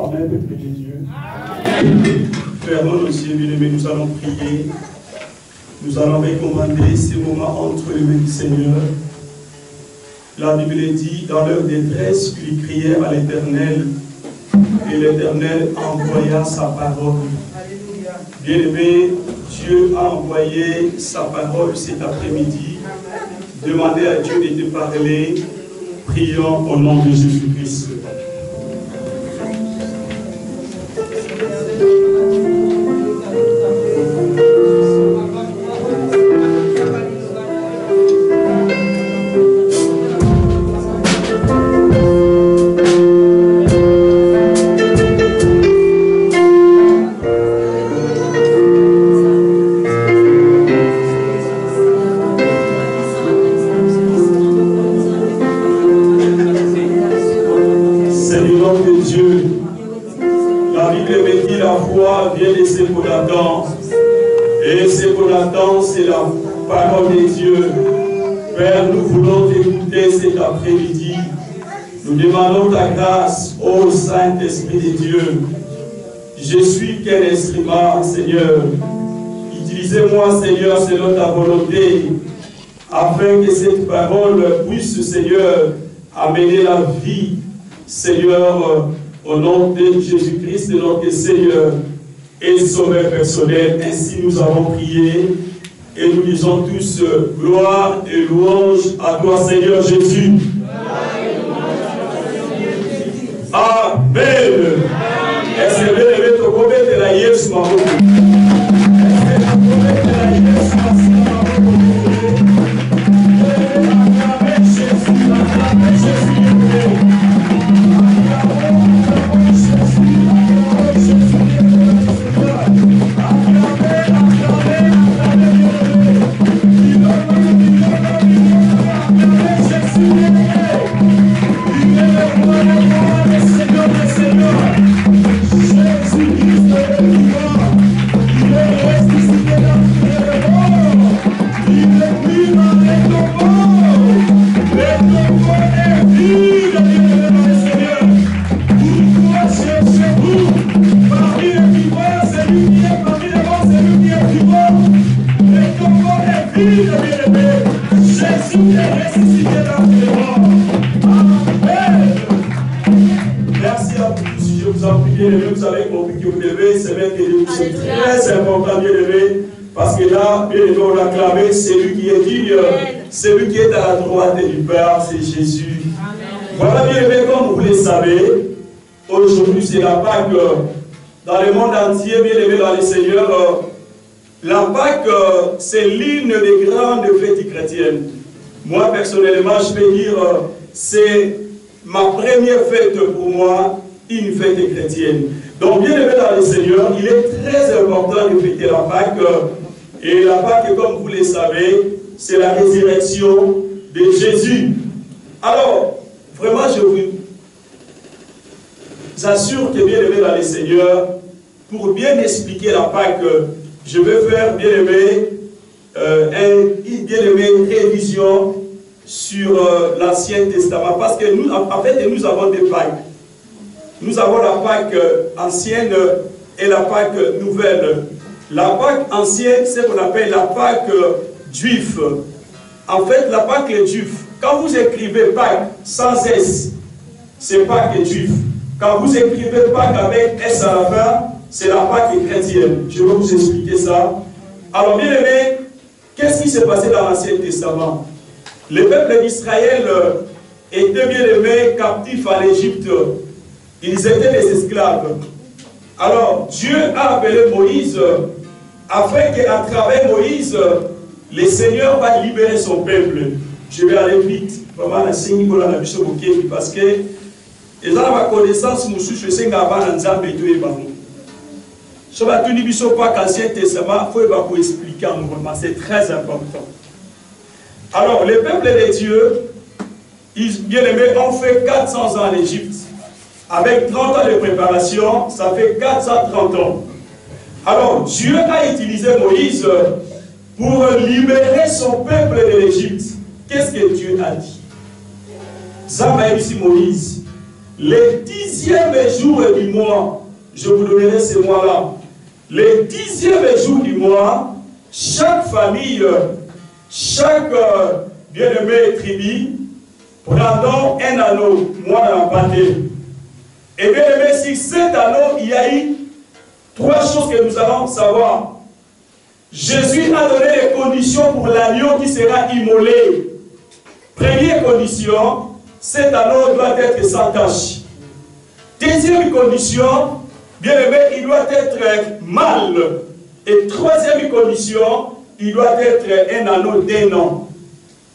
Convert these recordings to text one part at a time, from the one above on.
Amen, peuple de Dieu. Fermons nos yeux, bien-aimés, nous allons prier. Nous allons recommander ces moments entre les mains du Seigneur. La Bible dit, dans leur détresse, qu'ils crièrent à l'Éternel, et l'Éternel envoya sa parole. Bien-aimé, Dieu a envoyé sa parole cet après-midi. Demandez à Dieu de te parler. Prions au nom de Jésus-Christ. C'est la parole de Dieu. Père, nous voulons t'écouter cet après-midi. Nous demandons ta grâce, ô Saint-Esprit de Dieu. Je suis qu'un instrument, Seigneur. Utilisez-moi, Seigneur, selon ta volonté, afin que cette parole puisse, Seigneur, amener la vie, Seigneur, au nom de Jésus-Christ, notre Seigneur et Sauveur personnel. Ainsi nous avons prié. Et nous disons tous gloire et louange à toi, Seigneur Jésus. Amen. Est-ce que vous avez trouvé de la Yesu Mahoku? Est-ce que vous avez trouvé de la Yesu Mahoku? Acclamez Jésus, acclamez Jésus. Vous savez que vous devez, c'est très important, bien aimé, parce que là, bien aimé, on l'a clamé, c'est lui qui est digne, c'est lui qui est à la droite du Père, c'est Jésus. Amen. Voilà, bien aimé, comme vous le savez, aujourd'hui c'est la Pâque, dans le monde entier, bien aimé, dans le Seigneur, la Pâque, c'est l'une des grandes fêtes chrétiennes. Moi, personnellement, je peux dire, c'est ma première fête pour moi, une fête chrétienne. Donc, bien aimé dans le Seigneur, il est très important de fêter la Pâque. Et la Pâque, comme vous le savez, c'est la résurrection de Jésus. Alors, vraiment, je vous assure que, bien aimé dans le Seigneur, pour bien expliquer la Pâque, je vais faire, bien aimé, une révision sur l'Ancien Testament. Parce que nous, en fait, nous avons des Pâques. Nous avons la Pâque ancienne et la Pâque nouvelle. La Pâque ancienne, c'est ce qu'on appelle la Pâque juive. En fait, la Pâque juive, quand vous écrivez Pâque sans S, c'est Pâque juive. Quand vous écrivez Pâque avec S à la fin, c'est la Pâque chrétienne. Je vais vous expliquer ça. Alors, bien aimé, qu'est-ce qui s'est passé dans l'Ancien Testament? Le peuple d'Israël était, bien aimé, captif en Égypte. Ils étaient des esclaves. Alors, Dieu a appelé Moïse afin qu'à travers Moïse, le Seigneur va libérer son peuple. Je vais aller vite. Vraiment, la signe pour la bishop parce que, et dans ma connaissance, je sais qu'avant, nous avons besoin de nous. Je vais tout dire pas qu'Ancien Testament, il faut expliquer en mouvement. C'est très important. Alors, le peuple de Dieu, bien aimé, ont fait 400 ans en Égypte. Avec 30 ans de préparation, ça fait 430 ans. Alors, Dieu a utilisé Moïse pour libérer son peuple de l'Égypte. Qu'est-ce que Dieu a dit? Ça va ici Moïse. Le 10 10e jour du mois, je vous donnerai ce mois-là. Le 10e jour du mois, chaque famille, chaque bien-aimé tribu, prendons un anneau, moi dans la pâté. Et bien aimé, si cet anneau, il y a eu 3 choses que nous allons savoir. Jésus a donné les conditions pour l'agneau qui sera immolé. Première condition, cet anneau doit être sans tache. Deuxième condition, bien aimé, il doit être mâle. Et troisième condition, il doit être un anneau d'1 an.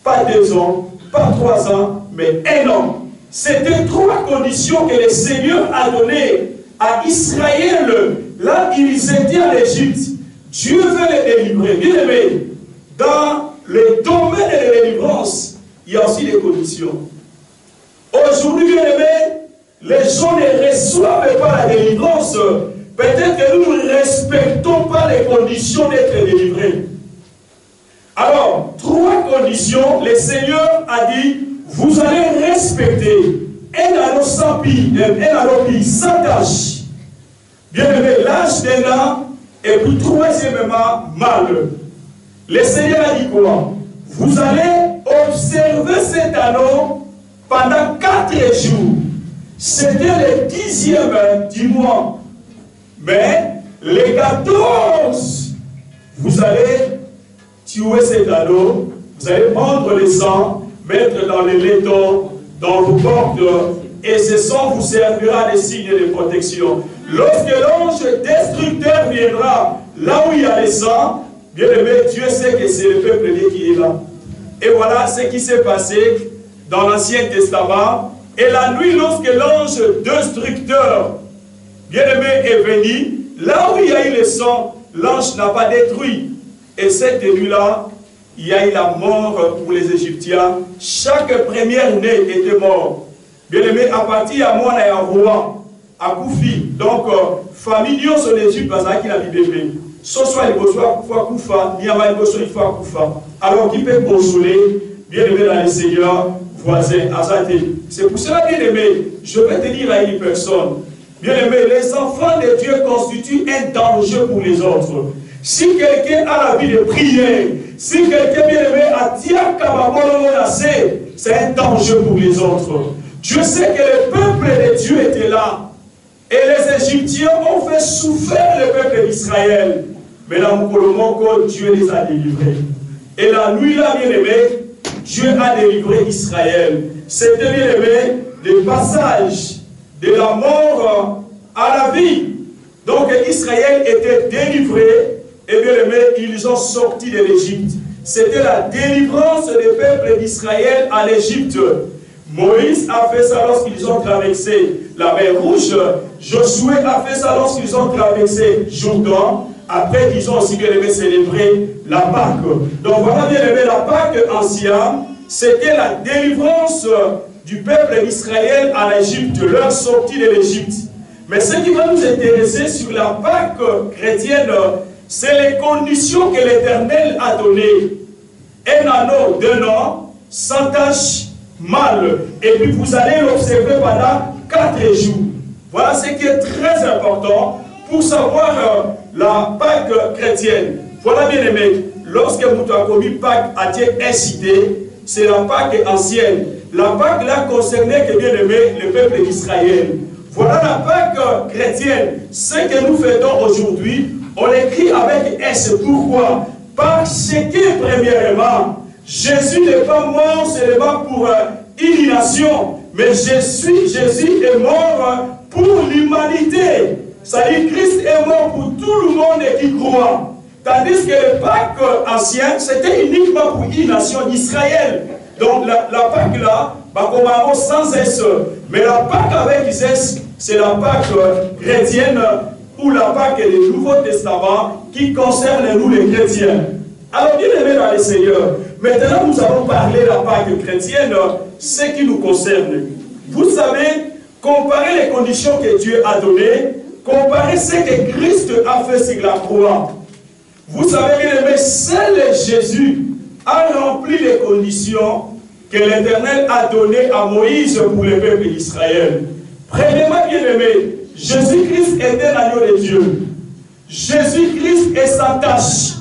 Pas 2 ans, pas 3 ans, mais 1 an. C'était 3 conditions que le Seigneur a données à Israël. Là, ils étaient en Égypte. Dieu veut les délivrer. Bien aimé, dans le domaine de la délivrance, il y a aussi des conditions. Aujourd'hui, bien aimé, les gens ne reçoivent pas la délivrance. Peut-être que nous ne respectons pas les conditions d'être délivrés. Alors, 3 conditions, le Seigneur a dit, vous allez respecter un anneau sans pille, un anneau sans tache. Bien aimé, l'âge d'un an, et puis troisièmement, mâle. Le Seigneur a dit quoi? Vous allez observer cet anneau pendant 4 jours. C'était le 10e du mois. Mais les 14, vous allez tuer cet anneau, vous allez prendre le sang, mettre dans les laitons, dans vos portes, et ce sang vous servira de signe de protection. Lorsque l'ange destructeur viendra là où il y a le sang, bien aimé, Dieu sait que c'est le peuple qui est là. Et voilà ce qui s'est passé dans l'Ancien Testament. Et la nuit, lorsque l'ange destructeur, bien-aimé, est venu, là où il y a eu le sang, l'ange n'a pas détruit. Et cette nuit-là, il y a eu la mort pour les Égyptiens. Chaque première-né était mort. Bien-aimé, à partir de moi, il y a un roi, à Koufi. Donc, famille en Égypte, parce qu'il a mis bébé. Ce soit il faut Koufa, il y a un Koufa. Alors, qui peut consoler, bien-aimé, dans les seigneurs voisins, Azate. C'est pour cela, bien-aimé, je vais te dire à une personne, bien-aimé, les enfants de Dieu constituent un danger pour les autres. Si quelqu'un a la vie de prière, si quelqu'un, bien-aimé, a c'est un danger pour les autres. Dieu sait que le peuple de Dieu était là. Et les Égyptiens ont fait souffrir le peuple d'Israël. Mais dans Mokolomoko, Dieu les a délivrés. Et la nuit là, bien-aimé, Dieu a délivré Israël. C'était, bien-aimé, le passage de la mort à la vie. Donc Israël était délivré. Et bien aimé, ils ont sorti de l'Égypte. C'était la délivrance des peuples d'Israël à l'Égypte. Moïse a fait ça lorsqu'ils ont traversé la mer Rouge. Josué a fait ça lorsqu'ils ont traversé Jourdain. Après, ils ont aussi bien aimé célébrer la Pâque. Donc voilà, bien aimé, la Pâque ancienne, c'était la délivrance du peuple d'Israël à l'Égypte, leur sortie de l'Égypte. Mais ce qui va nous intéresser sur la Pâque chrétienne, c'est les conditions que l'Éternel a données. Un anneau d'1 an, sans tache, mâle. Et puis vous allez l'observer pendant 4 jours. Voilà ce qui est très important pour savoir la Pâque chrétienne. Voilà, bien aimé, lorsque vous avez commis Pâque à Dieu incité, c'est la Pâque ancienne. La Pâque là concernait que, bien aimé, le peuple d'Israël. Voilà la Pâque chrétienne. Ce que nous faisons aujourd'hui, on l'écrit avec S. Pourquoi? Parce que, premièrement, Jésus n'est pas mort seulement pour une nation, mais Jésus est mort pour l'humanité. C'est-à-dire Christ est mort pour tout le monde qui croit. Tandis que le Pâque ancien, c'était uniquement pour une nation d'Israël. Donc la Pâque là, comme sans S. Mais la Pâque avec S, c'est la Pâque chrétienne ou la Pâque du Nouveau Testament qui concerne nous les chrétiens. Alors bien aimé dans les Seigneurs, maintenant nous allons parler de la Pâque chrétienne, ce qui nous concerne. Vous savez, comparer les conditions que Dieu a données, comparer ce que Christ a fait sur la croix. Vous savez bien aimé, seul Jésus a rempli les conditions que l'Éternel a données à Moïse pour le peuple d'Israël. Premièrement, bien-aimé, Jésus-Christ était l'agneau de Dieu. Jésus-Christ est sans tâche.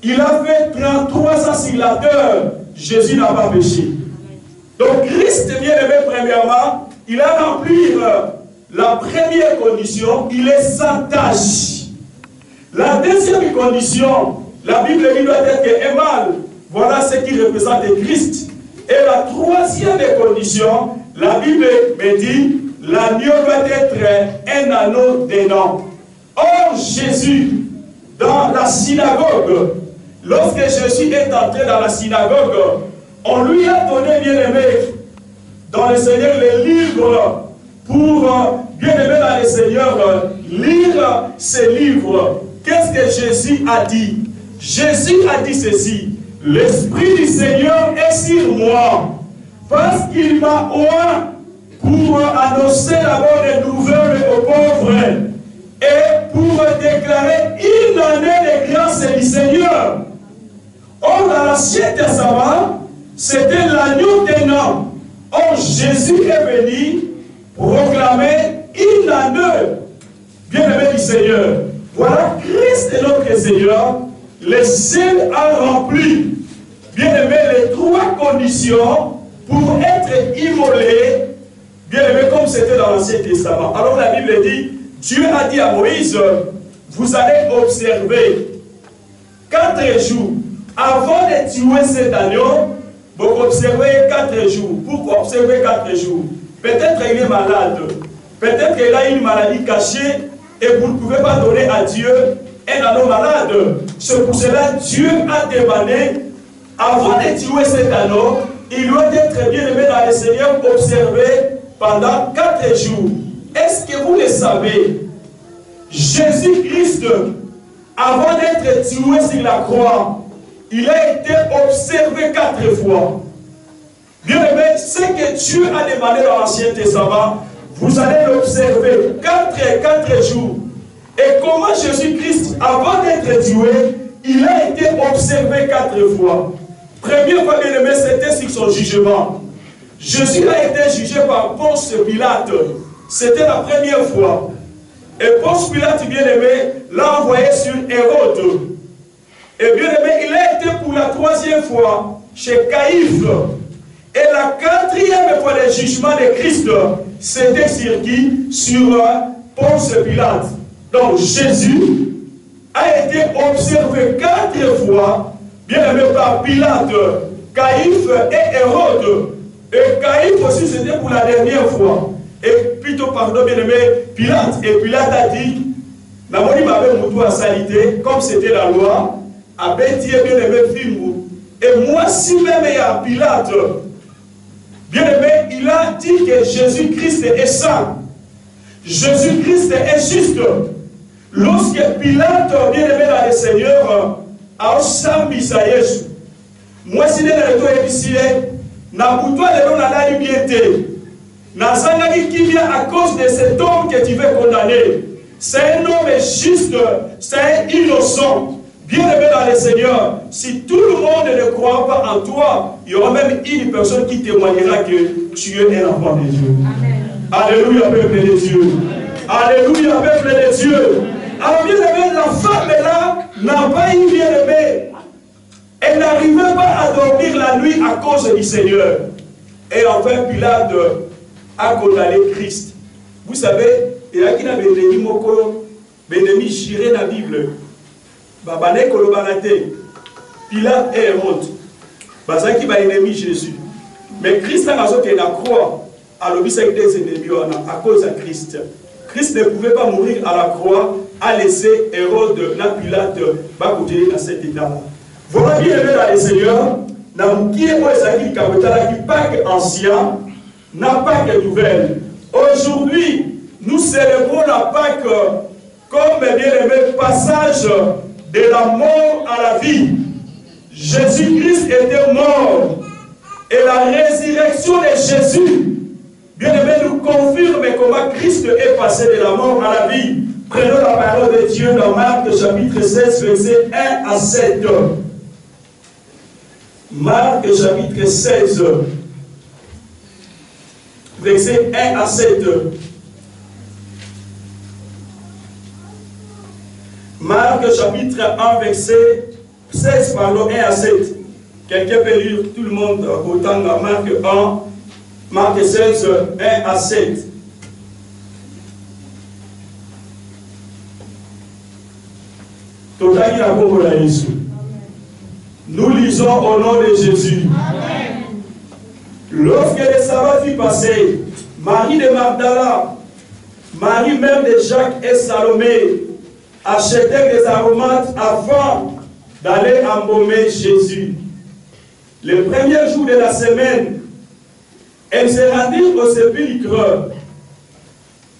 Il a fait 33 ans sur la terre. Jésus n'a pas péché. Donc Christ, bien-aimé, premièrement, il a rempli la première condition, il est sans tâche. La deuxième condition, la Bible dit doit être aimable. Voilà ce qui représente Christ. Et la troisième condition, la Bible me dit, l'agneau doit être un anneau d'aidant. Or, Jésus, dans la synagogue, lorsque Jésus est entré dans la synagogue, on lui a donné, bien-aimé, dans le Seigneur, les livres pour, bien-aimé dans le Seigneur, lire ces livres. Qu'est-ce que Jésus a dit? Jésus a dit ceci: l'Esprit du Seigneur est sur moi, parce qu'il m'a oint pour annoncer la bonne nouvelle aux pauvres et pour déclarer une année de grâce du Seigneur. Or, dans l'Ancien Testament, c'était l'agneau d'un homme. Or, Jésus est venu proclamer une année, bien-aimé du Seigneur. Voilà, Christ est notre Seigneur. Le seul a rempli, bien-aimé, les trois conditions pour être immolé, bien-aimé, comme c'était dans l'Ancien Testament. Alors la Bible dit, Dieu a dit à Moïse, vous allez observer 4 jours. Avant de tuer cet agneau, vous observez 4 jours. Pourquoi observer 4 jours? Peut-être qu'il est malade. Peut-être qu'il a une maladie cachée et vous ne pouvez pas donner à Dieu un anneau malade. C'est pour cela que Dieu a demandé, avant de tuer cet anneau, il doit être bien aimé dans le Seigneur, observé pendant 4 jours. Est-ce que vous le savez? Jésus-Christ, avant d'être tué sur la croix, il a été observé 4 fois. Bien aimé, ce que Dieu a demandé dans l'Ancien Testament, vous allez l'observer 4 jours. Et comment Jésus-Christ, avant d'être tué, il a été observé 4 fois. Première fois, bien aimé, c'était sur son jugement. Jésus a été jugé par Ponce Pilate. C'était la première fois. Et Ponce Pilate, bien aimé, l'a envoyé sur Hérode. Et bien aimé, il a été pour la 3e fois chez Caïphe. Et la 4e fois le jugement de Christ, c'était sur qui? Sur Ponce Pilate. Donc Jésus a été observé 4 fois, bien aimé, par Pilate, Caïphe et Hérode. Et Caïphe aussi, c'était pour la dernière fois. Et plutôt, pardon, bien aimé, Pilate. Et Pilate a dit, Namoni m'avait moutou à salité, comme c'était la loi, a bêti bien aimé film. Et moi, si même il y a Pilate, bien aimé, il a dit que Jésus-Christ est saint. Jésus-Christ est juste. Lorsque Pilate, bien aimé dans le Seigneur, a osambisa Jésus. Moi, si je ne suis pas na boutoua de l'on a la liberté. Nazangaki qui vient à cause de cet homme que tu veux condamner. C'est un homme juste, c'est un innocent. Bien aimé dans le Seigneur, si tout le monde ne croit pas en toi, il y aura même une personne qui témoignera que tu es un enfant de Dieu. Amen. Alléluia, peuple de Dieu. Alléluia, peuple de Dieu. Alors bien aimé, la femme là n'a pas eu bien aimé. Elle n'arrivait pas à dormir la nuit à cause du Seigneur. Et enfin, Pilate a condamné Christ. Vous savez, il y a qui n'a pas ennemi juré dans la Bible. Babane Kolobanate, Pilate et Hérode. Bazaki va ennemi Jésus. Mais Christ a raison qu'il a croix. Alors, il y a des ennemis à cause de Christ. Christ ne pouvait pas mourir à la croix, à laisser Hérode, Pilate, continuer dans cet état-là. Voilà bien aimé dans le Seigneur, qui Pâques ancien, n'a pas de nouvelles. Aujourd'hui, nous célébrons la Pâques comme bien aimé passage de la mort à la vie. Jésus-Christ était mort et la résurrection de Jésus, bien aimé, nous confirme comment Christ est passé de la mort à la vie. Prenons la parole de Dieu dans Marc chapitre 16, versets 1 à 7. Marc chapitre 16, versets 1 à 7. Marc chapitre 1, verset 16, pardon, 1 à 7. Quelqu'un peut lire, tout le monde, autant dans Marc 1, Marc 16, 1 à 7. Nous lisons au nom de Jésus. Amen. Lorsque le sabbat fut passé, Marie de Magdala, Marie même de Jacques et Salomé achetaient des aromates afin d'aller embaumer Jésus. Le premier jour de la semaine, elles se rendirent au sépulcre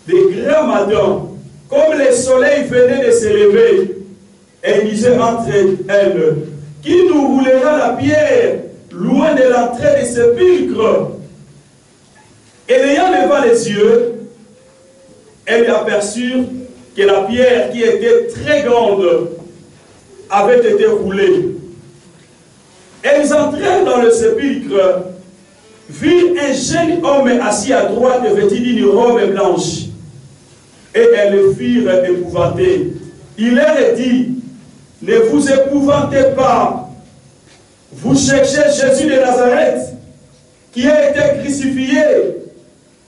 de grand matin, comme le soleil venait de se lever, et ils disaient entre elles, qui nous roulera la pierre loin de l'entrée du sépulcre? Et ayant levé les yeux, elles aperçurent que la pierre qui était très grande avait été roulée. Elles entrèrent dans le sépulcre, virent un jeune homme assis à droite vêtu d'une robe blanche, et elles furent épouvantées. Il leur dit, ne vous épouvantez pas, vous cherchez Jésus de Nazareth, qui a été crucifié,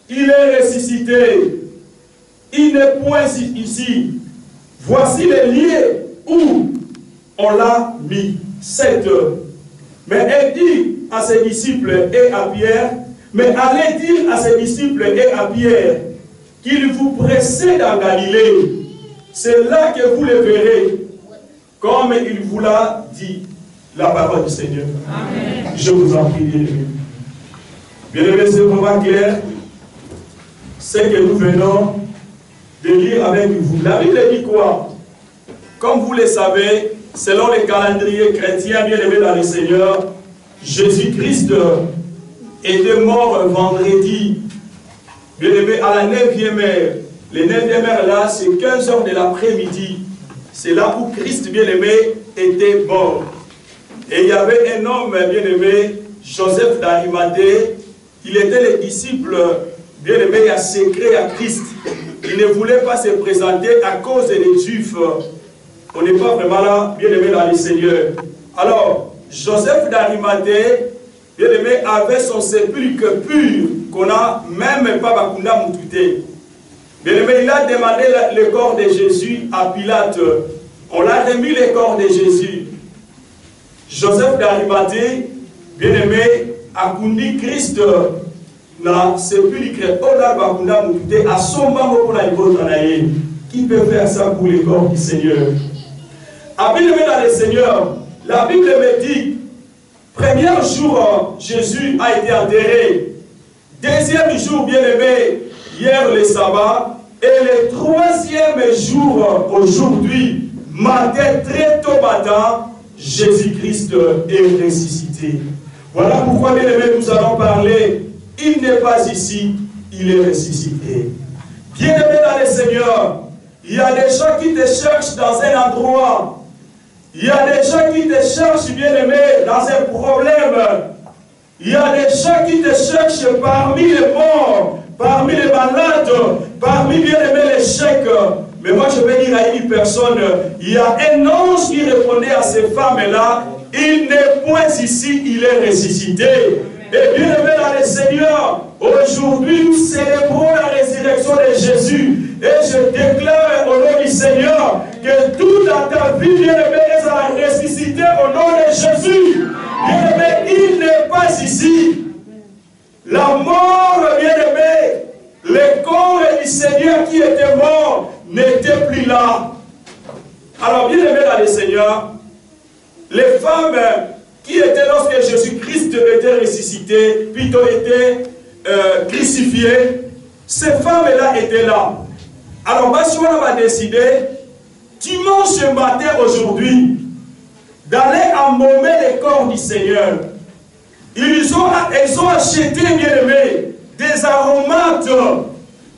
il est ressuscité, il n'est point ici. Voici le lieu où on l'a mis, 7 heures. Mais elle dit à ses disciples et à Pierre, mais allez dire à ses disciples et à Pierre qu'il vous précède en Galilée. C'est là que vous le verrez, comme il vous l'a dit, la parole du Seigneur. Amen. Je vous en prie, bien-aimés. Bien-aimés, c'est vraiment clair, c'est que nous venons de lire avec vous. La Bible dit quoi? Comme vous le savez, selon le calendrier chrétien, bien-aimé dans le Seigneur, Jésus-Christ était mort vendredi, bien-aimé, à la 9e heure. Les 9e heure là, c'est 15 heures de l'après-midi. C'est là où Christ, bien-aimé, était mort. Et il y avait un homme, bien-aimé, Joseph d'Arimathée. Il était le disciple, bien-aimé, à secret à Christ. Il ne voulait pas se présenter à cause des Juifs. On n'est pas vraiment là, bien-aimé, dans le Seigneur. Alors, Joseph d'Arimathée, bien-aimé, avait son sépulcre pur, qu'on n'a même pas Bakunda Moutouté. Bien-aimé, il a demandé le corps de Jésus à Pilate. On l'a remis le corps de Jésus. Joseph d'Arimathée, bien-aimé, a conduit Christ dans sépulcre au Bakunda Moutouté, à son moment pour la Libotanaïe. Qui peut faire ça pour le corps du Seigneur? Ah, bien-aimé dans le Seigneur, la Bible me dit, premier jour, Jésus a été enterré. Deuxième jour, bien-aimé, hier le sabbat. Et le troisième jour, aujourd'hui, matin, très tôt matin, Jésus-Christ est ressuscité. Voilà pourquoi, bien-aimé, nous allons parler. Il n'est pas ici, il est ressuscité. Bien-aimé dans le Seigneur, il y a des gens qui te cherchent dans un endroit. Il y a des gens qui te cherchent, bien-aimé, dans un problème. Il y a des gens qui te cherchent parmi les morts, parmi les malades, parmi, bien-aimé, les chèques. Mais moi, je vais dire à une personne, il y a un ange qui répondait à ces femmes-là, il n'est point ici, il est ressuscité. Et bien-aimé dans le Seigneur, aujourd'hui, nous célébrons la résurrection de Jésus. Et je déclare au nom du Seigneur que tout dans ta vie, bien-aimé, sera ressuscité au nom de Jésus. Bien-aimé, il n'est pas ici. La mort, bien-aimé, le corps du Seigneur qui était mort n'était plus là. Alors, bien-aimé dans le Seigneur, les femmes qui étaient lorsque Jésus-Christ était ressuscité, plutôt était crucifié, ces femmes-là étaient là. Alors, Bachouana va décider, dimanche matin aujourd'hui, d'aller embaumer le corps du Seigneur. Ils ont acheté, bien-aimés, des aromates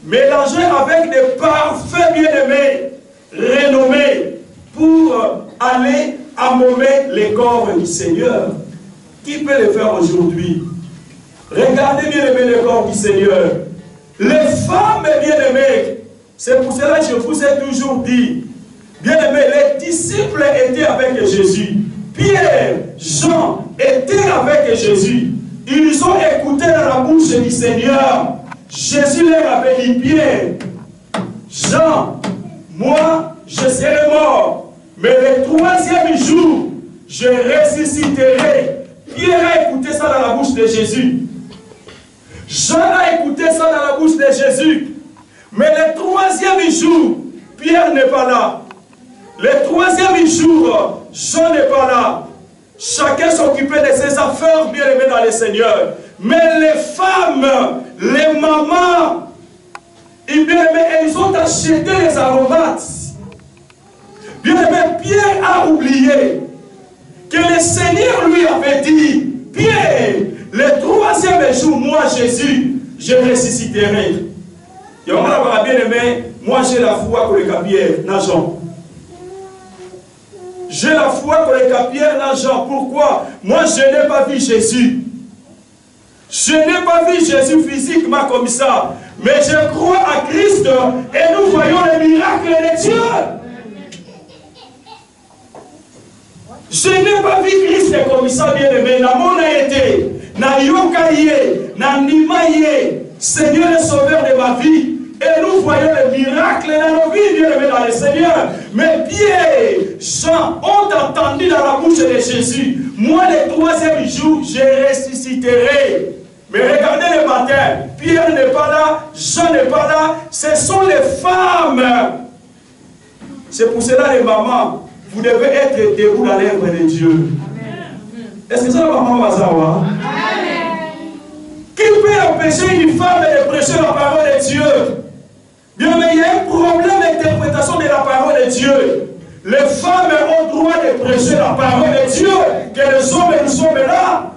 mélangés avec des parfums, bien-aimés, renommés, pour aller embaumer le corps du Seigneur. Qui peut le faire aujourd'hui? Regardez, bien-aimés, le corps du Seigneur. Les femmes, bien-aimées, c'est pour cela que je vous ai toujours dit, Bien-aimés, les disciples étaient avec Jésus. Pierre, Jean étaient avec Jésus. Ils ont écouté dans la bouche du Seigneur. Jésus leur avait dit, Pierre, Jean, moi, je serai mort. Mais le troisième jour, je ressusciterai. Pierre a écouté ça dans la bouche de Jésus. Jean a écouté ça dans la bouche de Jésus. Mais le troisième jour, Pierre n'est pas là. Le troisième jour, Jean n'est pas là. Chacun s'occupait de ses affaires, bien aimés dans le Seigneur. Mais les femmes, les mamans, et bien aimés, elles ont acheté les aromates. Bien aimé, Pierre a oublié que le Seigneur lui avait dit, Pierre, le troisième jour, moi Jésus, je ressusciterai. Et on va bien aimé, moi j'ai la foi que le Pierre, n'a Jean. J'ai la foi que le Pierre, n'a Jean. Pourquoi? Moi je n'ai pas vu Jésus. Je n'ai pas vu Jésus physiquement comme ça. Mais je crois à Christ et nous voyons les miracles de Dieu. Je n'ai pas vu Christ comme ça, bien aimé. Na mona été, na yokaye, na nimaye, Seigneur et Sauveur de ma vie. Et nous voyons les miracles dans nos vies, bien aimé dans le Seigneur. Mais Pierre, Jean ont entendu dans la bouche de Jésus, moi le troisième jour, je ressusciterai. Mais regardez le matin, Pierre n'est pas là, Jean n'est pas là, ce sont les femmes. C'est pour cela les mamans, vous devez être debout dans l'œuvre de Dieu. Est-ce que ça la maman va savoir? Qui peut empêcher une femme de prêcher la parole de Dieu? Bien, mais il y a un problème d'interprétation de la parole de Dieu. Les femmes ont droit de prêcher la parole de Dieu, que les hommes nous sommes là.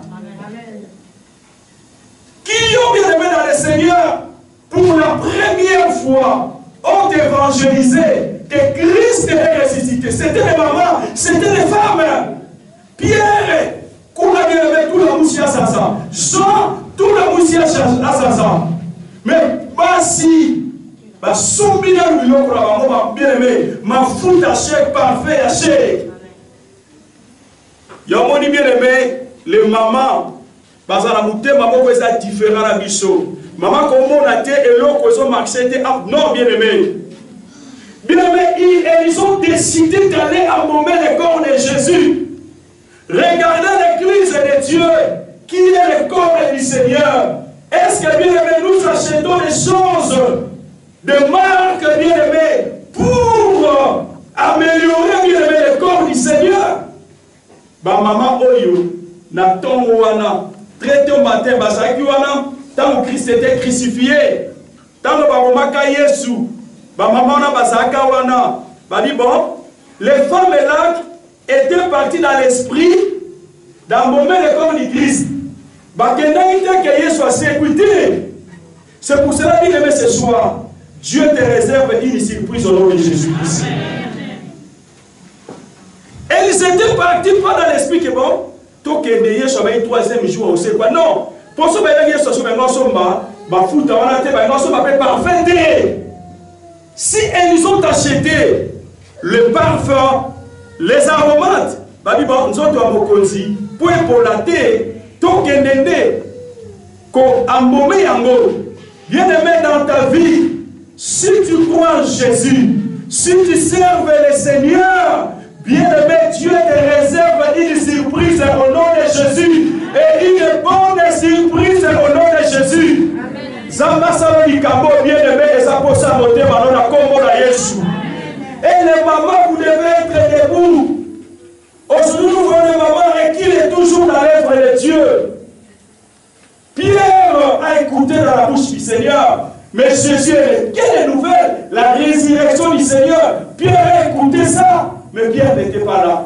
Qui ont bien aimé dans le Seigneur, pour la première fois, ont évangélisé que Christ est ressuscité. C'était les mamans, c'était les femmes. Pierre, qu'on a bien aimé tout la moussia Sasa. Jean, tout la moussia Sasa. Mais pas si, bah, sombina le pour la maman, bien aimé, ma foute à chèque, parfait à chèque. Y'a mon bien aimé, les mamans. Parce que la montée, maman, c'est différent à biso. Maman, comment on a été et l'autre, ils ont marché, non, bien aimé. Bien aimé, ils ont décidé d'aller embaumer le corps de Jésus. Regardez l'église de Dieu, qui est le corps du Seigneur. Est-ce que, bien aimé, nous achetons des choses de marque, bien aimé, pour améliorer, bien aimé, le corps du Seigneur? Bah, maman, oyo, na tongo wana. Traité au matin, tant que Christ était crucifié, tant que Babomaka Yesu, maman Basaka wana, dit bon, les femmes là étaient parties dans l'esprit d'embaumer le corps du Christ. Que Yesu a sécurité. C'est pour cela qu'il aimait ce soir. Dieu te réserve une surprise au nom de Jésus-Christ. Et ils étaient partis pas dans l'esprit que bon. Donc, il y a un troisième jour, on sait quoi. Non, pour ce que il y a si ils ont acheté le parfum, les aromates, nous avons pour la terre, donc bien aimé dans ta vie, si tu crois en Jésus, si tu serves le Seigneur, bien-aimé, Dieu te réserve une surprise au nom de Jésus. Et une bonne surprise au nom de Jésus. Zamba Salonikambo, bien-aimé, et ça peut s'amoter dans la combo de Jésus. Et les mamans, vous devez être debout. Aujourd'hui, nous voyons les mamans et qu'il est toujours dans l'œuvre de Dieu. Pierre a écouté dans la bouche du Seigneur. Mais Jésus, quelle nouvelle? La résurrection du Seigneur. Pierre a écouté ça. Mais Pierre n'était pas là.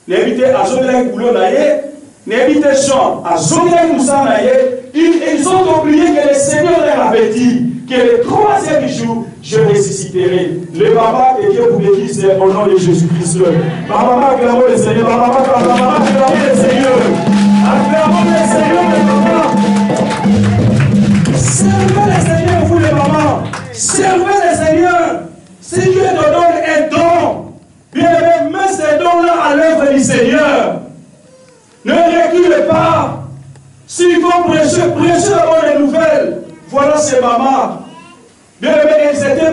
N'évitez à Zomelek Boulonaye, n'évitez Jean à Zomelek Moussanaye. Ils ont oublié que le Seigneur leur avait dit que le troisième jour, je ressusciterai. Le papa que Dieu vous bénisse au nom de Jésus-Christ. Maman, acclamons le Seigneur. Maman, acclamons le Seigneur. Acclamons le Seigneur, les mamans. Servez le Seigneur, vous les mamans. Servez le Seigneur. Si Dieu te donne un don,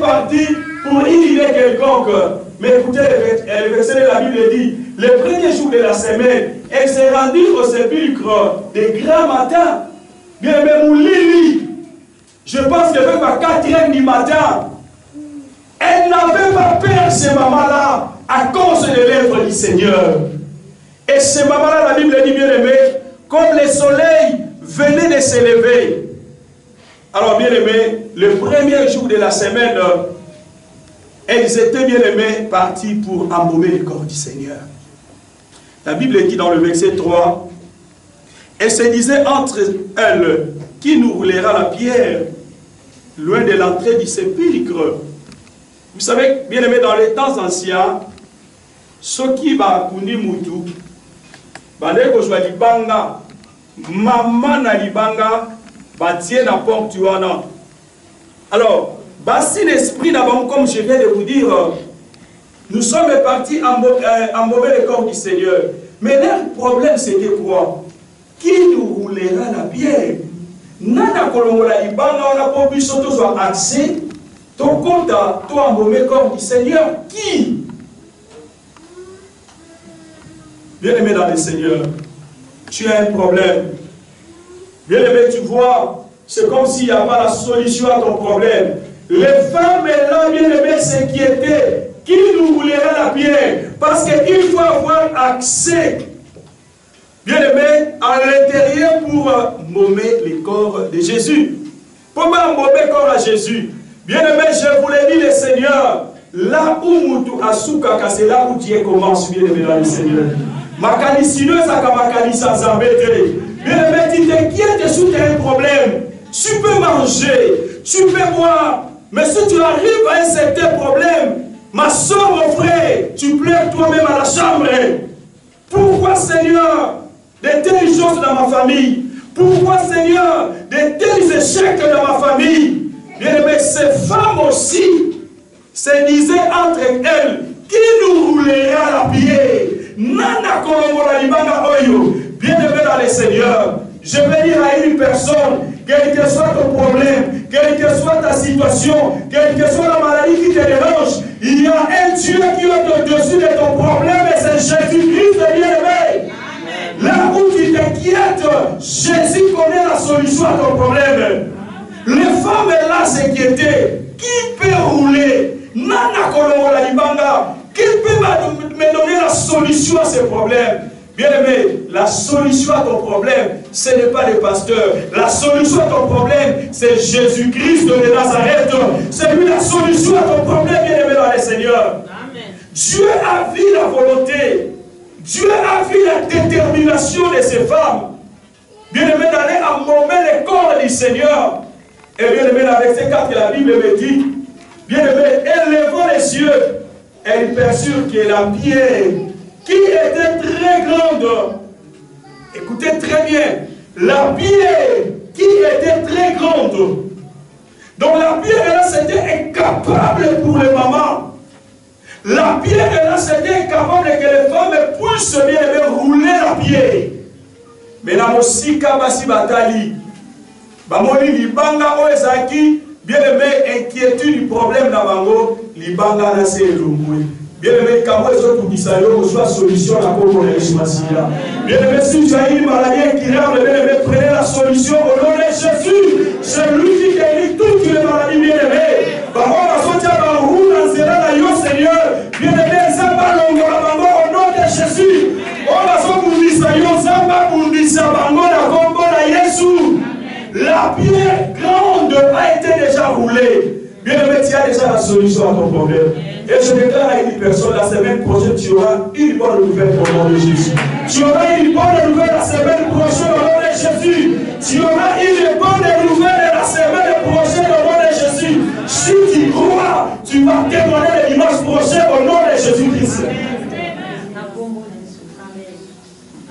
était parti pour irriter quelconque. Mais écoutez, le verset de la Bible dit, le premier jour de la semaine, elle s'est rendue au sépulcre de grand matin. Bien aimé, Moulili, je pense que même à 4 h du matin, elle n'avait pas peur, ces mamans-là, à cause de l'œuvre du Seigneur. Et ces mamans-là, la Bible dit, bien aimé, comme le soleil venait de s'élever. Alors, bien aimé, le premier jour de la semaine, elles étaient, bien aimées, parties pour embaumer le corps du Seigneur. La Bible dit dans le verset 3, elle se disait entre elles, qui nous roulera la pierre loin de l'entrée du sépulcre. Vous savez, bien aimé, dans les temps anciens, ceux qui va kundi mutu, bandeko jwa libanga, maman na libanga, batie na ponctuana. Alors, basi l'esprit d'abord, comme je viens de vous dire, nous sommes partis embaumer le corps du Seigneur. Mais leur problème c'était quoi? Qui nous roulera la pierre? Nana kolongola libanga, on a pas pu surtout soit accès. Ton compte à toi embaumer le corps du Seigneur. Qui? Bien aimé dans le Seigneur, tu as un problème. Bien aimé, tu vois, c'est comme s'il n'y a pas la solution à ton problème. Les femmes là, bien aimé, s'inquiétaient. Qui nous roulera la pierre? Parce qu'il faut avoir accès, bien aimé, à l'intérieur pour embaumer le corps de Jésus. Pour embaumer le corps à Jésus. Bien aimé, je vous l'ai dit, le Seigneur, là où Moutou Asuka, c'est là où Dieu commence, bien aimé dans le Seigneur. Makanisineuse à Kamakanisa Zambété. Bien aimé, tu t'inquiètes sur tes problèmes. Tu peux manger, tu peux boire, mais si tu arrives à un certain problème, ma soeur, mon frère, tu pleures toi-même à la chambre. Pourquoi, Seigneur, de telles choses dans ma famille? Pourquoi, Seigneur, de tels échecs dans ma famille? Bien aimé, ces femmes aussi se disaient entre elles, qui nous roulera la pierre? Nana Kolomora Libanga Oyo. Bien aimé dans le Seigneur, je vais dire à une personne, quel que soit ton problème, quelle que soit ta situation, quelle que soit la maladie qui te dérange, il y a un Dieu qui est au-dessus de ton problème et c'est Jésus-Christ, bien aimé. Là où tu t'inquiètes, Jésus connaît la solution à ton problème. Les femmes là s'inquiétaient. Qui peut rouler? Nana Kolomora Libanga. Qui peut me donner la solution à ces problèmes? Bien aimé, la solution à ton problème, ce n'est pas le pasteur. La solution à ton problème, c'est Jésus-Christ de Nazareth. C'est lui la solution à ton problème, bien aimé dans le Seigneur. Amen. Dieu a vu la volonté. Dieu a vu la détermination de ces femmes. Bien aimé, d'aller embaumer le corps du Seigneur. Et bien aimé, dans le verset 4, la Bible me dit, bien aimé, élevant les yeux, elle perçut que la pierre qui était très grande, écoutez très bien, la pierre qui était très grande, donc la pierre là c'était incapable pour les mamans, la pierre là c'était incapable que les femmes puissent bien rouler la pierre. Mais la mosika basi batali, bamoni libanga oezaki, bien aimé inquiétude du problème d'Abango, libanga na se elongwe. Bien aimé, quand vous êtes au soit solution à la Congo de l'Esmacia. Bien aimé, si tu as une maladie incurable, bien aimé, prenez la solution au nom de Jésus. C'est lui qui guérit toutes les maladies, bien aimé. Par contre, on va sortir dans le roue, dans le Seigneur. Bien aimé, Zamba Longo, au nom de Jésus. On va sortir Zamba Bundisa, Bango, la Congo, la Yesu. La pierre grande a été déjà roulée. Bien aimé, tu as déjà la solution à ton problème. Et je déclare à une personne, la semaine prochaine, tu auras une bonne nouvelle au nom de Jésus. Tu auras une bonne nouvelle la semaine prochaine au nom de Jésus. Tu auras une bonne nouvelle la semaine prochaine au nom de Jésus. Si tu crois, tu vas témoigner le dimanche prochain au nom de Jésus-Christ.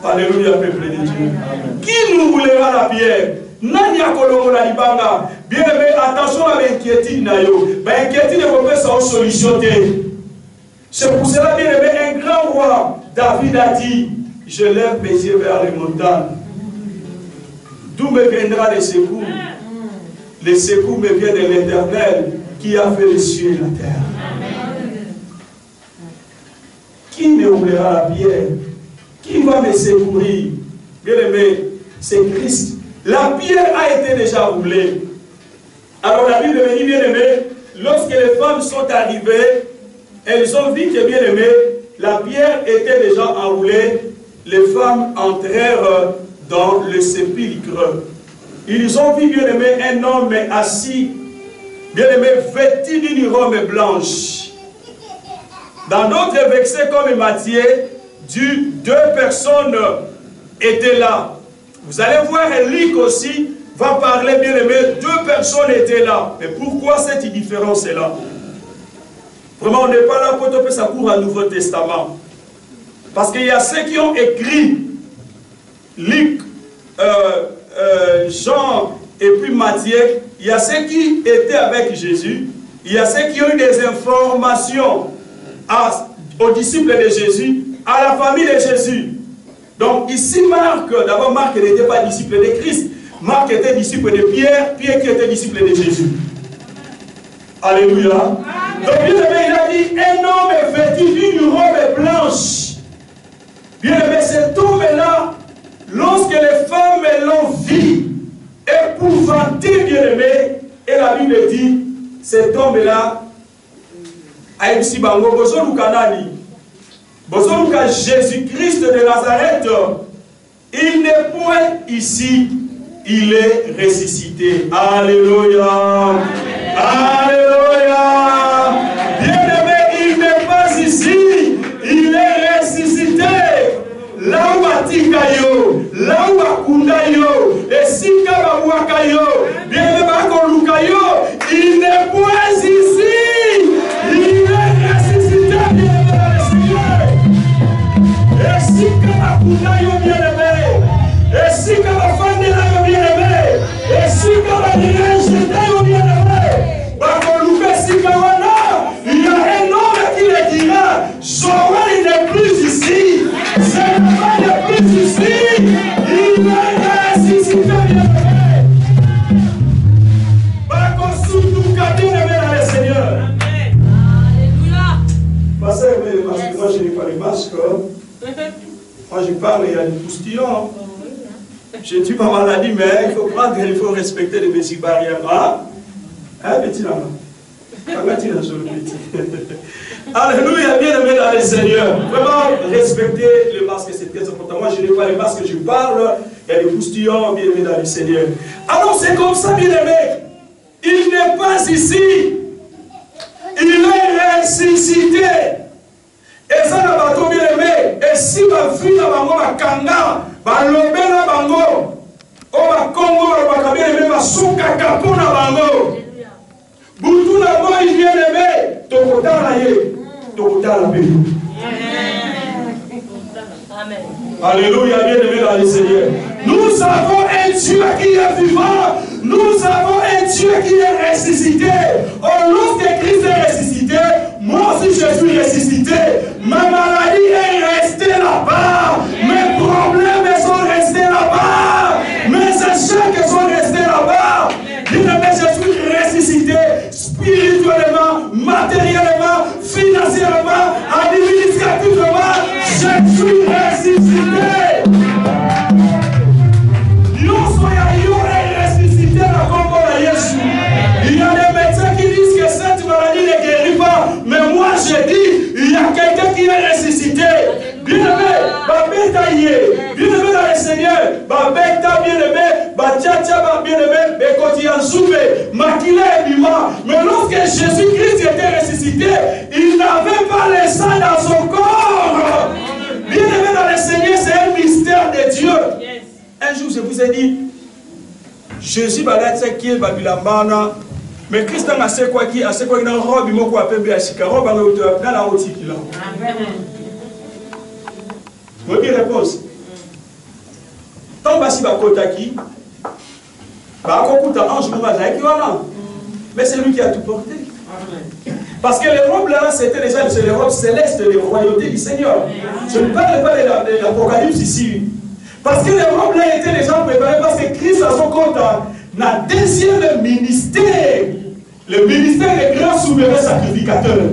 Alléluia, peuple de Dieu. Qui nous roulera la pierre? Nani akolongo na libanga. Bien aimé, attention à l'inquiétude nayo. L'inquiétude ne peut pas solution. C'est pour cela, bien aimé, un grand roi, David a dit, je lève mes yeux vers les montagnes. D'où me viendra le secours? Le secours me vient de l'Éternel qui a fait les cieux et la terre. Amen. Qui me oubliera la pierre? Qui va me secourir? Bien-aimé, c'est Christ. La pierre a été déjà roulée. Alors la Bible me dit, bien-aimé, lorsque les femmes sont arrivées, elles ont vu que, bien-aimé, la pierre était déjà enroulée. Les femmes entrèrent dans le sépulcre. Ils ont vu, bien-aimé, un homme assis, bien-aimé, vêtu d'une robe blanche. Dans d'autres versets comme Matthieu, deux personnes étaient là. Vous allez voir, Luc aussi va parler, bien-aimé, deux personnes étaient là. Mais pourquoi cette différence est là? Vraiment, on n'est pas là pour topper sa cour au Nouveau Testament. Parce qu'il y a ceux qui ont écrit Luc, Jean et puis Matthieu. Il y a ceux qui étaient avec Jésus. Il y a ceux qui ont eu des informations aux disciples de Jésus, à la famille de Jésus. Donc ici Marc, d'abord Marc n'était pas disciple de Christ. Marc était disciple de Pierre, Pierre qui était disciple de Jésus. Alléluia. Donc bien aimé, il a dit, un homme vêtu d'une robe blanche. Bien aimé, cet homme-là, lorsque les femmes l'ont vu, épouvanté, bien aimé, et la Bible dit, cet homme-là, a eu si bango, Bozoluka Jésus-Christ de Nazareth, il n'est point ici, il est ressuscité. Alléluia. Alléluia. Bien-aimé, il n'est pas ici, il est ressuscité. Là où Atikayo, là où Akundayo, et Sika Wakayo, bien-aimé Bakolukayo, il n'est point ici, il est ressuscité, bien-aimé. Et Sika Akundayo, bien-aimé, et Sika Bafandelayo, bien-aimé, et Sika Badirenjetayo, bien-aimé, Bakoluka Sika Wana, il y a un homme qui le dira, Joël n'est plus ici. C'est le plus ici, il est ressuscité, bien-aimé. Surtout bien-aimé dans le Seigneur. Alléluia. Moi je n'ai pas les masques. Moi je parle, il y a des postillons. Je ne suis pas maladie, mais il faut prendre, il faut respecter les mesures barrières. Hein, petit là. Alléluia, bien-aimé dans le Seigneur. Vraiment, respecter le masque, c'est très important. Moi, je n'ai pas les masques, je parle. Il y a des postillons, bien-aimé dans le Seigneur. Alors, c'est comme ça, bien-aimé. Il n'est pas ici. Il est ressuscité. Et ça, n'a pas trop bien-aimé. Et si ma fille, la bango, ma kanga, ma lobé, la bango, oh, ma Congo, ma bien-aimé, ma souka, kapo, la bango. Boutou la moi, il vient aimer. Tokota la ye. Tokota la paix. Amen. Alléluia, bien aimé dans le Seigneur. Nous avons un Dieu qui est vivant. Nous avons un Dieu qui est ressuscité. Oh, lorsque Christ est ressuscité, moi aussi je suis ressuscité. Ma maladie est restée là-bas. Mes problèmes sont restés là-bas. Mes échecs sont restés là-bas. Bien aimé, je suis ressuscité. Spirituellement, matériellement, financièrement, administrativement, je suis ressuscité. Il y a des médecins qui disent que cette maladie ne guérit pas, mais moi je dis, il y a quelqu'un qui est ressuscité. Bien-aimé, bien-aimé dans le Seigneur, bien-aimé, bien-aimé, mais lorsque Jésus-Christ était ressuscité, il n'avait pas le sang dans son corps. Bien-aimé dans le Seigneur, c'est un mystère de Dieu. Un jour, je vous ai dit, Jésus va être qui est Babylambana, mais Christ a assez quoi qui a assez quoi dans la robe, il m'a quoi appelé à Chicago, dans la haute qui là. Vous avez réponse. Tant que si va Kotaki, bah Kokuta ange nous va là qui va. Mais c'est lui qui a tout porté. Parce que les robes là, c'était déjà les robes célestes, les royautés du Seigneur. Je ne parle pas de l'Apocalypse ici. Parce que les robes là étaient déjà préparées parce que Christ a son compte dans le deuxième ministère. le ministère des grands souverains sacrificateurs.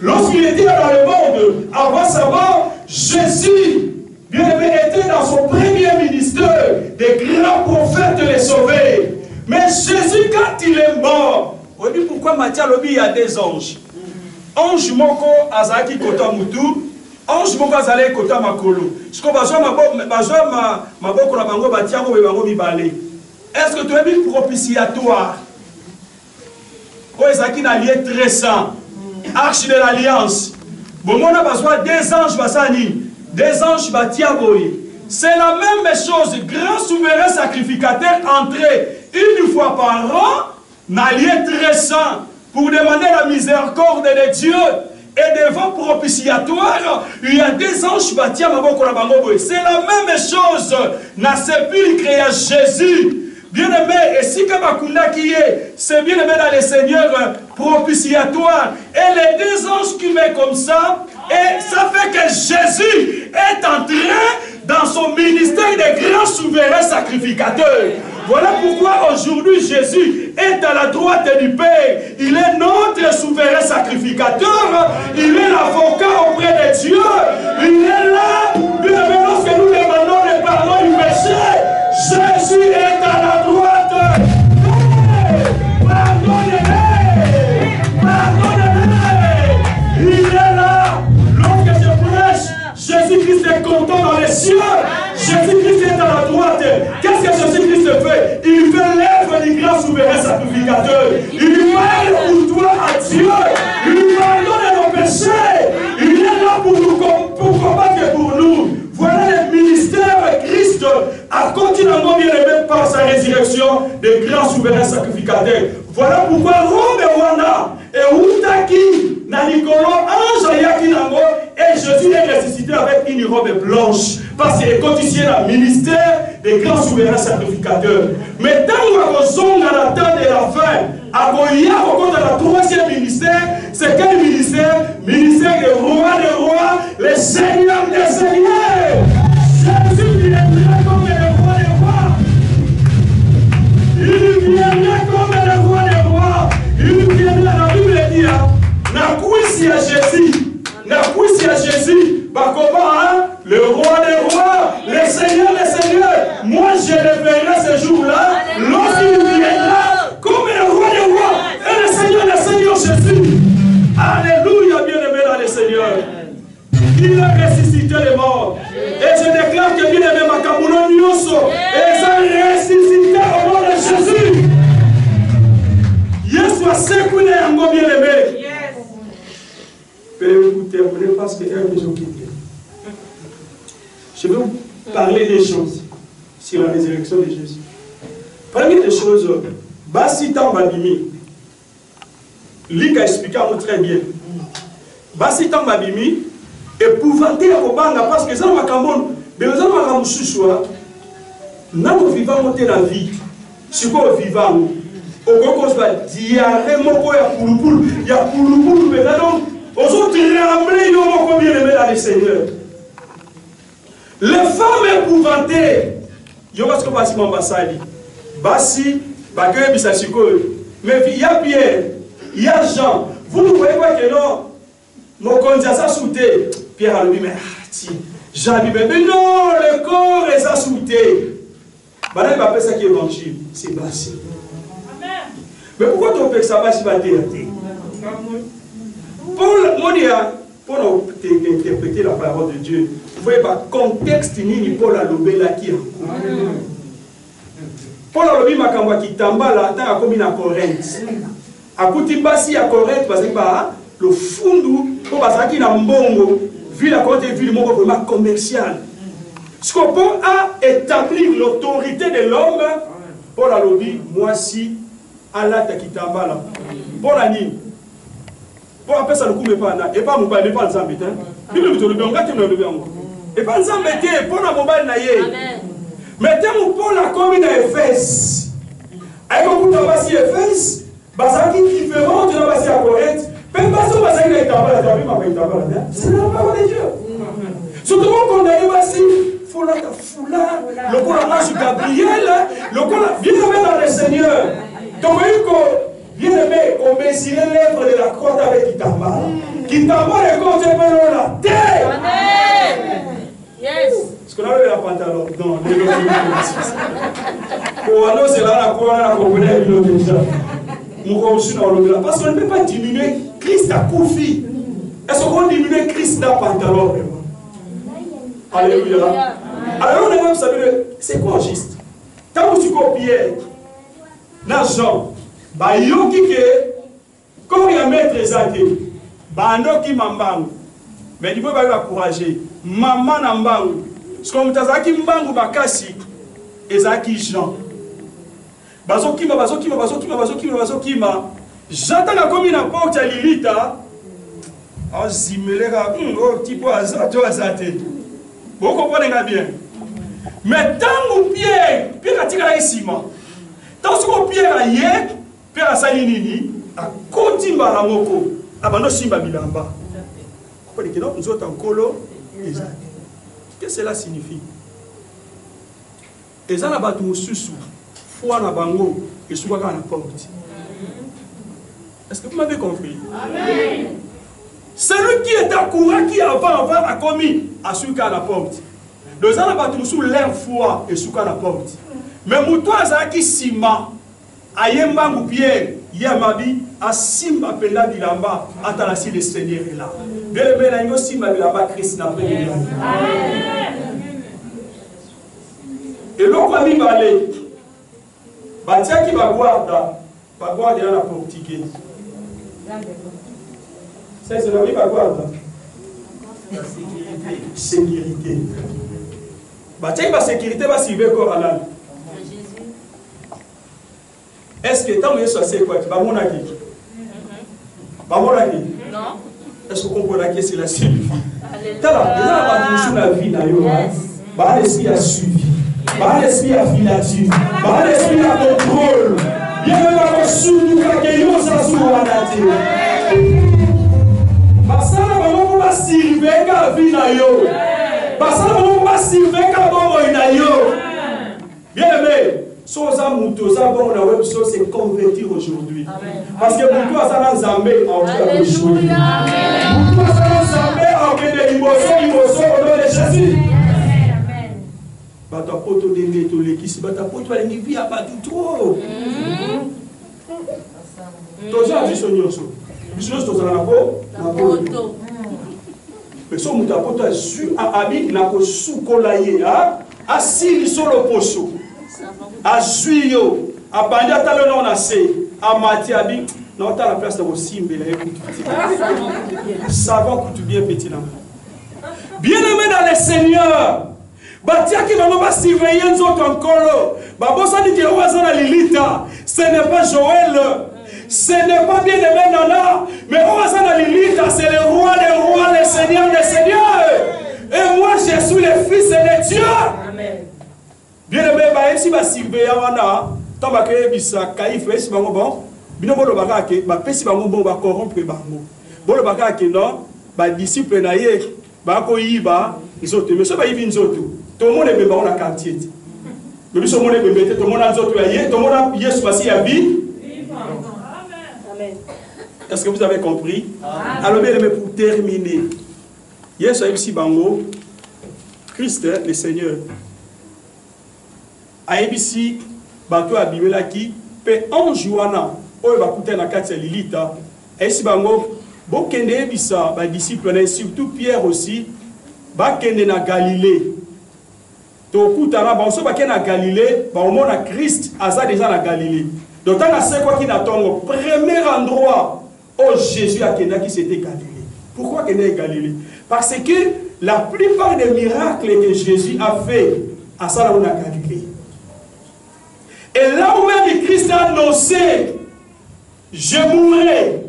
Lorsqu'il était dans le monde, avant sa mort, Jésus, bien-aimé, était dans son premier ministère, des grands prophètes les sauver. Mais Jésus, quand il est mort, on dit pourquoi Matthieu Lobi, il y a des anges. Ange moko azaki kota mutu, ange moko azali kota makolo. Siko bazwa maboko na bango batiango be bango mibale. Est-ce que tu as vu propitiatoire? Ko ezaki na lieu très saint. Arche de l'alliance. Bon, on a besoin des anges basani, des anges batiaboy. C'est la même chose. Grand souverain sacrificateur entré une fois par an dans lieu très saint pour demander la miséricorde de Dieu. Et devant propitiatoire, il y a des anges bâtis à Maboko la Bango. C'est la même chose dans le sépulcre à Jésus. Bien-aimé, et si Kabakunda qui est, c'est bien-aimé dans le Seigneur propitiatoire. Et les deux anges qui mettent comme ça, et ça fait que Jésus est entré dans son ministère de grand souverain sacrificateur. Voilà pourquoi aujourd'hui Jésus est à la droite du Père. Il est notre souverain sacrificateur. Il est l'avocat auprès de Dieu. Il est là. Bien-aimé, lorsque nous demandons le pardon du péché, Jésus est à la droite. Pardonnez-les. Pardonnez-les. Il est là. Lorsque je prêche, Jésus-Christ est content dans les cieux. Jésus-Christ est à la droite. Qu'est-ce que Jésus-Christ fait? Il fait l'œuvre du grand souverain sacrificateur. Il parle pour toi à Dieu. Il nous pardonne nos péchés. Il est là pour nous combattre pour nous. Voilà le ministère de Christ a continué bien aimé par sa résurrection de grand souverain sacrificateur. Voilà pourquoi Rome et Wana et Outaki na Nicolo ange yaki nango et Jésus est ressuscité avec une robe blanche parce qu'il est continué dans le ministère des grands souverains sacrificateurs. Mais tant qu'on zonga la temps de la fin, à Goya, au compte de la troisième ministère, c'est quel ministère? Ministère des rois, les seigneurs des seigneurs. Jésus viendra comme le roi des rois. Il viendra comme le roi des rois. Il viendra, la Bible dit, n'a couisi à Jésus, bah comment, le roi des rois, les seigneurs des seigneurs. Moi je le verrai ce jour-là, lorsqu'il viendra comme le roi des rois et le seigneur des seigneurs Jésus. Alléluia, bien-aimé dans le Seigneur. Il a ressuscité les morts. Et je déclare que bien-aimé Makabuno Nyoso et ça ressuscité au nom de Jésus. Yes, soit sécouné en go bien-aimé. Écoutez, vous ne pas ce que je vais vous parler des choses sur la résurrection de Jésus. Première des choses, Bassitan Babimi. Lui a expliqué à nous très bien. Bassitan Babimi, épouvanté à Kobanga parce que ça m'a camon, mais nous avons un mouchoua. Nous vivons monter la vie. Ce qu'on vivant, au cause de diarrhée, il y a pouloupoulou, mais donc, aux autres tremblés, ils ont combien aimé dans le Seigneur. Les femmes épouvantées, il y a ce que Bassi Mambassali, Bassi, Bakwe Bissachiko, mais il y a Pierre, il y a Jean. Vous ne voyez pas que non, mon candidat souté, Pierre a dit, mais Jean dit, mais non, le corps est assouté. Maintenant, il va faire ça qui est évangile, c'est Bassi. Mais pourquoi tu fais ça, Bassi va dire? Pour interpréter la parole de Dieu, vous voyez pas contexte ni Paul a lobé là qui Paul a lobé makamba qui tamba là tant comme à Corinthe. A kuti basi à Corinthe parce que le fundu pour basaki na mbongo ville à côté ville moko vraiment commercial. Ce qu'on peut a établir l'autorité de l'homme. Paul a lobé moi si Allah ta kitamba là. Paul a dit pour appeler ça le coup, mais pas et pas mon bail, pas ensemble. Bible me tourne bien, on gâte le bien. Et pas ensemble, pour la mobile naïe. Mettez mon Paul à comme une Éphèse. Avec un coup de bassi Éphèse, basaki différent de la bassi à Corinthe. Même pas ça, basaki na itaba, la tabi ma itaba. C'est la parole de Dieu. Surtout quand on est bassi, faut la foula, le coup de Gabriel, le coup de bien dans le Seigneur. Donc, il Bien aimé, on mesurait l'œuvre de la croix avec Kitamba. Kitamba est contre la terre. Amen. Yes. Est-ce qu'on avait la pantalon? Non, les autres. Oh, non, c'est là la croix, la comprenait déjà. Parce qu'on ne peut pas diminuer Christ à Koufi. Est-ce qu'on diminue Christ dans le pantalon? Alléluia. Alors on a même savoir, c'est quoi juste? Quand tu copies dans Jean, bah yoki ke, quand il y a maître Zaki, bah qui m'embang, mais il faut pas encourager. Maman n'embang, ce qu'on t'a Zaki m'embang bakasi, et Zaki Jean. Bazokima. J'attends la commune à porte à Lilita. Oh, zimelera, oh, tipo azate. Vous comprenez bien. Mais tant que Pierre a tiré ici, tant que Pierre a yé, Pierre a salinini, a continué à moko, a bando simba bilamba. Vous comprenez que nous autres en colo, qu'est-ce que cela signifie? Et ça n'a pas tout sous. Foi na bango et souvent à la porte. Est-ce que vous m'avez compris? Amen. Celui qui est à courant, qui avant a commis à celui qui a la porte. Les gens n'ont pas sous leur foi et sous la porte. Mais Moutoua Zaki Sima, à Yembangu Pierre, Yamabi, à Simba Penda Bilamba, à Tanasi le Seigneur est là. Bien le Bénagno Simba Bilamba, Christ n'a pas de et l'autre ami balé. Batia qui va guarda la portique. C'est ce qui va guarda. La sécurité. Batia qui va sécurité va suivre le corps à l'âme. Est-ce que tant que ça c'est quoi? Bah mon aki. Non. Est-ce que vous comprenez que c'est la suivi? T'as là, sur la vie na yo. Bah l'esprit a suivi. Bah l'esprit a filature. Bah l'esprit a contrôle. Bien même à sous nous que yo ça sous la parce que nous pouvons servir la vie na yo. Parce que nous pouvons servir la bonne na yo. Bien aimé. Soza Mouto, ça bon, la web chose c'est convertir aujourd'hui. Parce que Mouto a ça dans Zambé en tout cas aujourd'hui. Mouto a ça dans Zambé en fait des limousons au nom de Jésus. Bata poto de neto lekisi bata poto alingi via batu trop. Toza bisonyoso. Bisonyoso toza na poto. Mais so Mouto poto su abi na ko sukola ye a asili solo poso. A Juyo, à Bandia Talon on a assez, à Matiabi, non, t'as la place de vos simbe, savon coûte bien petit là. Bien aimé dans le Seigneur, Batia qui va nous surveiller nous autres encore, Babosa dit que Oazana Lilita, ce n'est pas Joël, ce n'est pas bien aimé Nana, mais Oazana Lilita, c'est le roi des rois, le Seigneur des seigneurs. Et moi je suis le fils de Dieu. Amen. Bien aimé, si vous avez un tant que bisa kaif si bango bon bino bolo bakake ba pesi bango bon ba corrompre bango bolo bakake non ba disciple na ye ba ko yiba nzoto mais so ba yibi nzoto to monde be ba on a quartier mais biso monde be bete to monde nzoto ya ye to monde Yesu basi ya bi amen. Est-ce que vous avez compris? Alors bien aimé, pour terminer, Yesu a ici bango Christ le Seigneur ABC bato a bibela ki pe anjuana oyo bakute na kati ya Lilita esi bango bokende ebisa ba disciple na surtout Pierre aussi bakende na Galilée to kutana ba so bakende na Galilée ba omona Christ aza déjà na Galilée donc tanga c'est quoi qui n'attend premier endroit où Jésus a kenda qui c'était Galilée. Pourquoi kende Galilée? Parce que la plupart des miracles que Jésus a fait à ça là on a Galilée. Et là où même Christ a annoncé, je mourrai,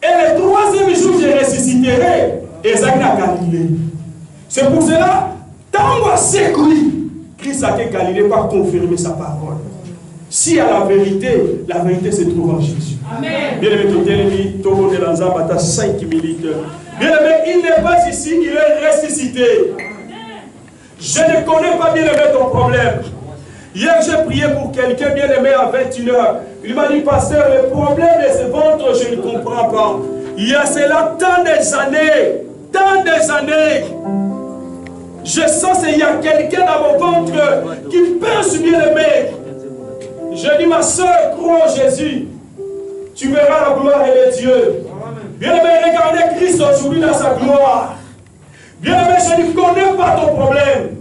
et le troisième jour je ressusciterai, et ça a Galilée. C'est pour cela, tant qu'on sait Christ a été Galilée pour confirmer sa parole. Si à la vérité se trouve en Jésus. Amen. Bien aimé, tout le monde est dans un bataille 5 minutes. Bien aimé, il n'est pas ici, il est ressuscité. Je ne connais pas bien aimé ton problème. Hier, j'ai prié pour quelqu'un bien-aimé à 21h. Il m'a dit, pasteur, le problème de ce ventre, je ne comprends pas. Il y a cela tant des années. Je sens qu'il y a quelqu'un dans mon ventre qui pince bien-aimé. Je dis, ma soeur, crois en Jésus. Tu verras la gloire de Dieu. Bien-aimé, regardez Christ aujourd'hui dans sa gloire. Bien-aimé, je ne connais pas ton problème.